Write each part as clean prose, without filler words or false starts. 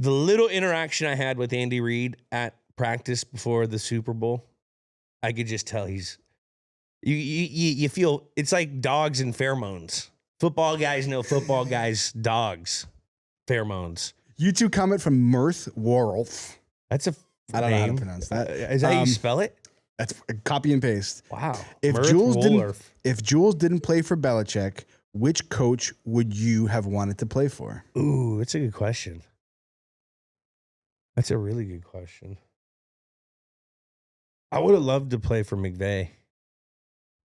the little interaction I had with Andy Reid at practice before the Super Bowl, I could just tell you feel it's like dogs and pheromones. Football guys know football guys, dogs, pheromones. YouTube comment from Mirth Warolf. That's a I don't know how to name. pronounce that. Is that how you spell it? That's copy and paste. Wow. If Jules didn't play for Belichick, which coach would you have wanted to play for? Ooh, that's a good question. That's a really good question. I would have loved to play for McVay.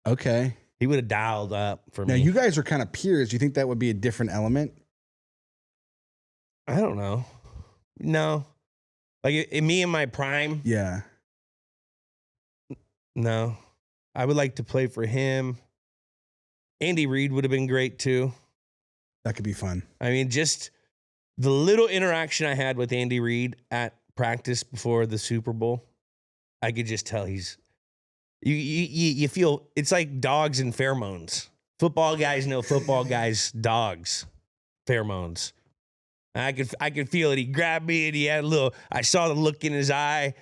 Okay. He would have dialed up for me. Now, you guys are kind of peers. Do you think that would be a different element? I don't know. No. Like, in me in my prime? Yeah. No. I would like to play for him. Andy Reid would have been great, too. That could be fun. I mean, just the little interaction I had with Andy Reid at practice before the Super Bowl, I could just tell you feel it's like dogs and pheromones. Football guys know football guys, dogs, pheromones. I could feel it. He grabbed me and he had I saw the look in his eye,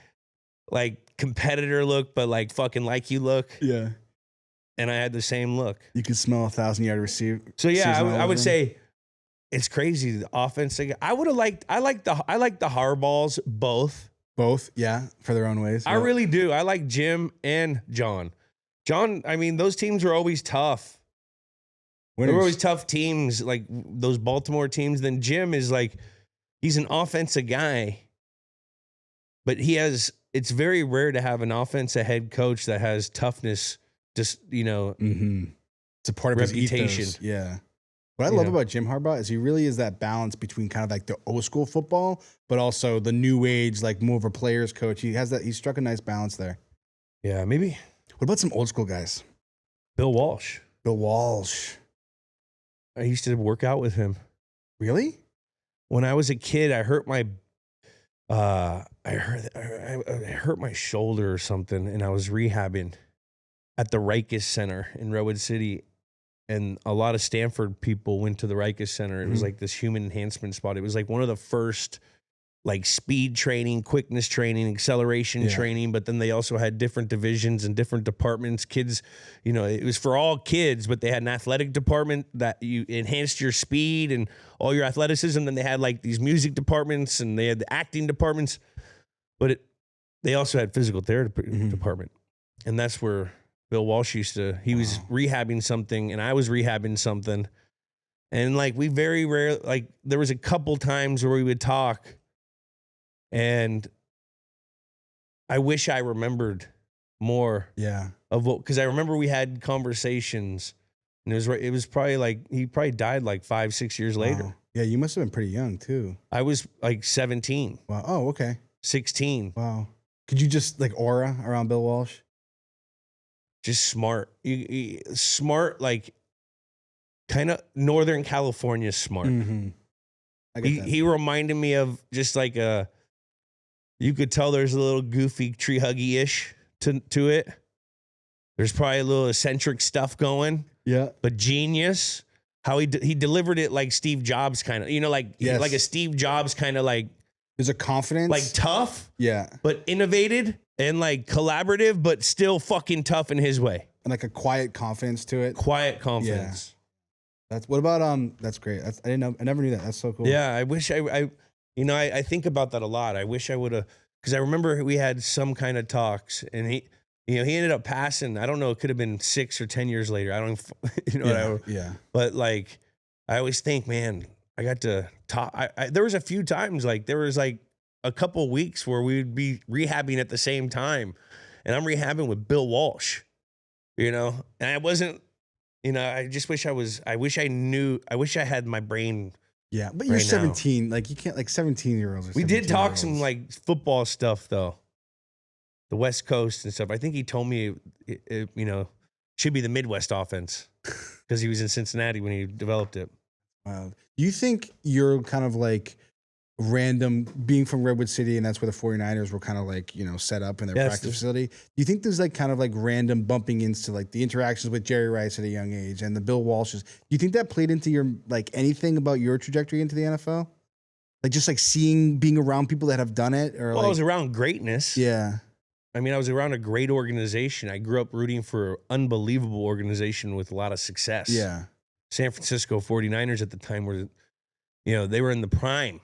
like competitor look, but like fucking like you look. Yeah. And I had the same look. You could smell 1,000-yard receiver. So yeah, I would say it's crazy. The offense. I would have liked. I like the Harbaughs both. Both, yeah, for their own ways. I really do. I like Jim and John. John, I mean, those teams were always tough. They were always tough teams, like those Baltimore teams. Then Jim is like, he's an offensive guy, but it's very rare to have an offensive head coach that has toughness. Just, it's a part of reputation. His ethos. Yeah. What I love about Jim Harbaugh is he really is that balance between kind of like the old school football, but also the new age, like more of a player's coach. He struck a nice balance there. Yeah, maybe. What about some old school guys? Bill Walsh. Bill Walsh. I used to work out with him. Really? When I was a kid, I hurt my I hurt my shoulder or something, and I was rehabbing at the Rikers Center in Redwood City. And a lot of Stanford people went to the Rikers Center. It was like this human enhancement spot. It was like one of the first like speed training, quickness training, acceleration training. But then they also had different divisions and different departments. Kids, it was for all kids, but they had an athletic department that you enhanced your speed and all your athleticism. Then they had like these music departments and they had the acting departments. But they also had physical therapy department. And that's where Bill Walsh was rehabbing something and I was rehabbing something. And like, we very rarely, like there was a couple times where we would talk and I wish I remembered more of because I remember we had conversations and it was probably like, he probably died like 5-6 years later. Yeah. You must've been pretty young too. I was like 17. Wow. Oh, okay. 16. Wow. Could you just like aura around Bill Walsh? Just smart. Smart, like kind of Northern California smart. I get that. He reminded me of just like you could tell there's a little goofy tree huggy-ish to it. There's probably a little eccentric stuff going. Yeah. But genius. How he delivered it like Steve Jobs kind of, like a Steve Jobs kind of like. There's a confidence. Like tough. Yeah. But innovated and like collaborative, but still fucking tough in his way. And like a quiet confidence to it. Quiet confidence. Yeah. What about that's great. I didn't know. I never knew that. That's so cool. Yeah, I wish I think about that a lot. I wish I would have, because I remember we had some kind of talks, and he ended up passing. I don't know. It could have been 6 or 10 years later. I don't, Yeah. But like, I always think, man, I got to talk. There was a few times, like there was like a couple weeks where we would be rehabbing at the same time, and I'm rehabbing with Bill Walsh, and I wasn't. I just wish I wish I had my brain. Yeah, but you're 17. Now. Like, you can't, like 17-year-olds. We did talk some, like, football stuff, though. The West Coast and stuff. I think he told me, it should be the Midwest offense because he was in Cincinnati when he developed it. Wow. Do you think you're kind of, like, random, being from Redwood City, and that's where the 49ers were kind of like, set up in their practice facility. Do you think there's like kind of like random bumping into like the interactions with Jerry Rice at a young age and the Bill Walshes? Do you think that played into your, like, anything about your trajectory into the NFL? Like just like being around people that have done it, or Well, I was around greatness. Yeah. I mean, I was around a great organization. I grew up rooting for an unbelievable organization with a lot of success. Yeah. San Francisco 49ers at the time were, they were in the prime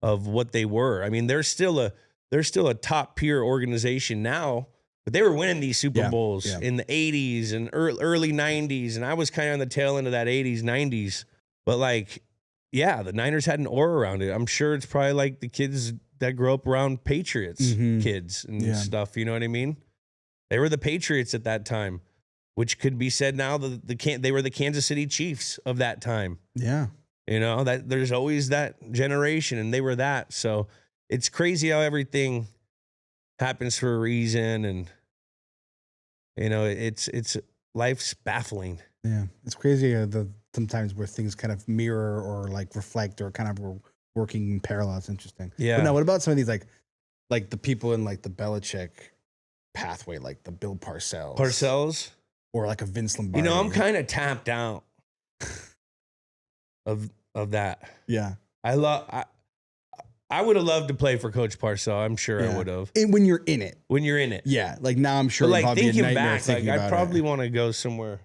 of what they were. I mean, they're still a top peer organization now, but they were winning these Super Bowls in the 80s and early 90s. And I was kind of on the tail end of that 80s, 90s. But like, yeah, the Niners had an aura around it. I'm sure it's probably like the kids that grew up around Patriots kids and stuff. You know what I mean? They were the Patriots at that time, which could be said now they were the Kansas City Chiefs of that time. Yeah. That there's always that generation, and they were that. So it's crazy how everything happens for a reason, and it's life's baffling. Yeah, it's crazy sometimes where things kind of mirror or like reflect or kind of working in parallel. It's interesting. Yeah. But now, what about some of these like the people in like the Belichick pathway, like the Bill Parcells, or like a Vince Lombardi? I'm kind of tapped out of that. Yeah. I would have loved to play for Coach Parcells. I'm sure I would have. And when you're in it. When you're in it. Yeah. Like now I'm sure but like thinking back, like I probably want to go somewhere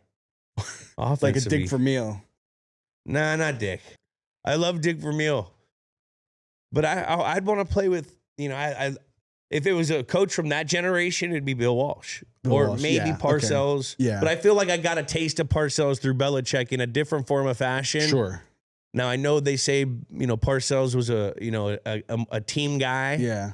like a Dick Vermeil. Nah, not Dick. I love Dick Vermeil. But I'd want to play with, if it was a coach from that generation, it'd be Bill Walsh. Maybe Parcells. Okay. Yeah. But I feel like I got a taste of Parcells through Belichick in a different form of fashion. Sure. Now I know they say, Parcells was a team guy. Yeah.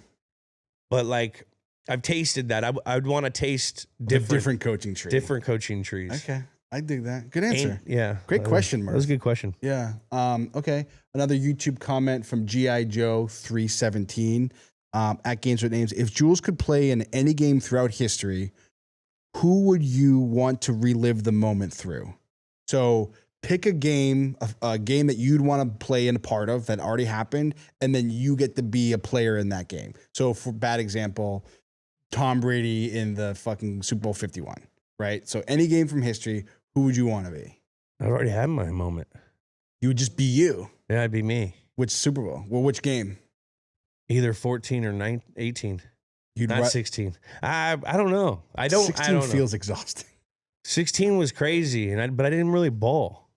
But like I've tasted that. I'd want to taste different coaching trees. Different coaching trees. Okay. I dig that. Good answer. Great question, Murph. That was a good question. Yeah. Okay. Another YouTube comment from G.I. Joe 317 at Games with Names. If Jules could play in any game throughout history, who would you want to relive the moment through? So pick a game that you'd want to play in a part of that already happened, and then you get to be a player in that game. So for bad example, Tom Brady in the fucking Super Bowl 51, right? So any game from history, who would you want to be? I've already had my moment. You would just be you. Yeah, I'd be me. Which Super Bowl? Well, which game? Either 14 or 18. Not 16. I don't know. 16 feels exhausting. 16 was crazy, but I didn't really bowl.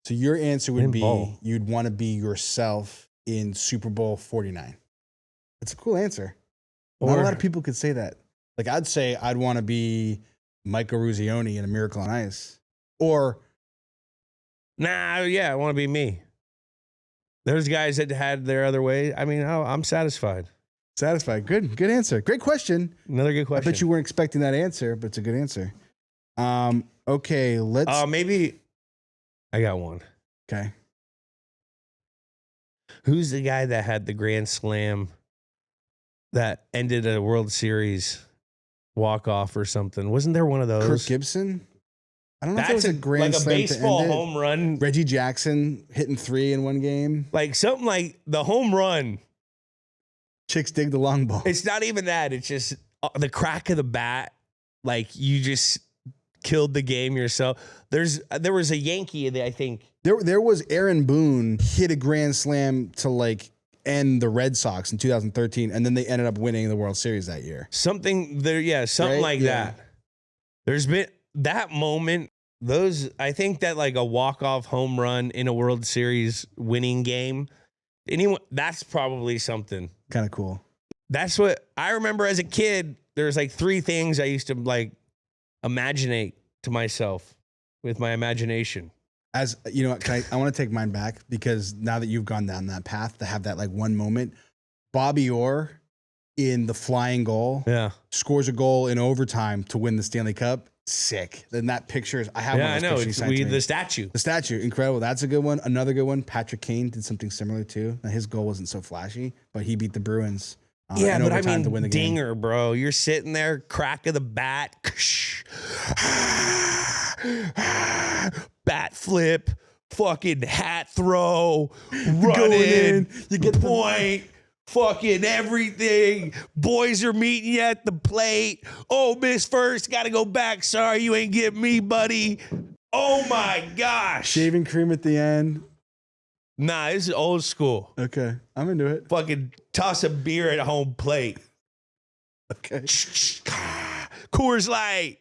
So your answer would be you'd want to be yourself in Super Bowl 49. That's a cool answer. Not a lot of people could say that. Like I'd say I'd want to be Michael Ruzioni in A Miracle on Ice. Or I want to be me. There's guys that had their other way. I mean, I'm satisfied. Satisfied. Good answer. Great question. Another good question. I bet you weren't expecting that answer, but it's a good answer. Okay, let's. Maybe I got one. Okay. Who's the guy that had the grand slam that ended a World Series walk-off or something? Wasn't there one of those? Kirk Gibson? I don't know if it was a grand slam. Like a baseball home run. Reggie Jackson hitting 3 in one game. Like something like the home run. Chicks dig the long ball. It's not even that. It's just the crack of the bat. Like you just killed the game yourself. There was a Yankee, I think. There was Aaron Boone hit a grand slam to like end the Red Sox in 2013, and then they ended up winning the World Series that year. Something Like that. There's been that moment. I think that like a walk-off home run in a World Series winning game. That's probably something kind of cool. That's what I remember as a kid. There's like 3 things I used to like imaginate to myself with my imagination. As you know, I want to take mine back because now that you've gone down that path to have that like one moment, Bobby Orr in the flying goal, scores a goal in overtime to win the Stanley Cup. Sick. Then that picture is, I have one of those pictures. The statue. The statue, incredible. That's a good one. Another good one, Patrick Kane did something similar too. Now, his goal wasn't so flashy, but he beat the Bruins. Yeah, but I mean, to win the dinger, game. Bro. You're sitting there, crack of the bat, bat flip, fucking hat throw, running, you get the point. Fucking everything. Boys are meeting you at the plate. Oh, miss first. Got to go back. Sorry, you ain't getting me, buddy. Oh, my gosh. Shaving cream at the end. Nah, this is old school. Okay, I'm into it. Fucking toss a beer at home plate. Okay. Coors Light.